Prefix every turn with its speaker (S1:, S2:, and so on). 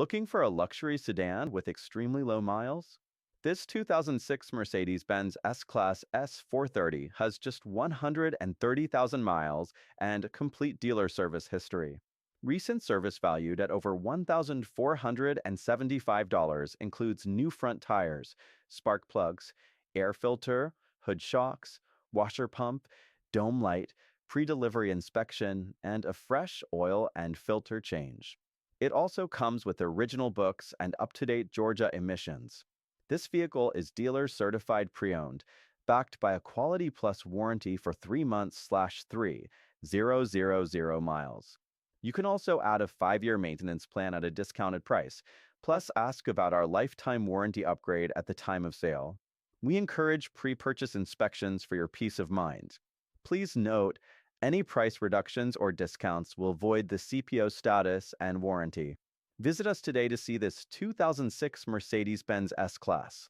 S1: Looking for a luxury sedan with extremely low miles? This 2006 Mercedes-Benz S-Class S430 has just 130,000 miles and complete dealer service history. Recent service valued at over $1,475 includes new front tires, spark plugs, air filter, hood shocks, washer pump, dome light, pre-delivery inspection, and a fresh oil and filter change. It also comes with original books and up-to-date Georgia emissions. This vehicle is dealer certified pre-owned, backed by a Quality Plus warranty for 3 months/3,000 miles. You can also add a 5-year maintenance plan at a discounted price, plus ask about our lifetime warranty upgrade at the time of sale. We encourage pre-purchase inspections for your peace of mind. Please note, any price reductions or discounts will void the CPO status and warranty. Visit us today to see this 2006 Mercedes-Benz S-Class.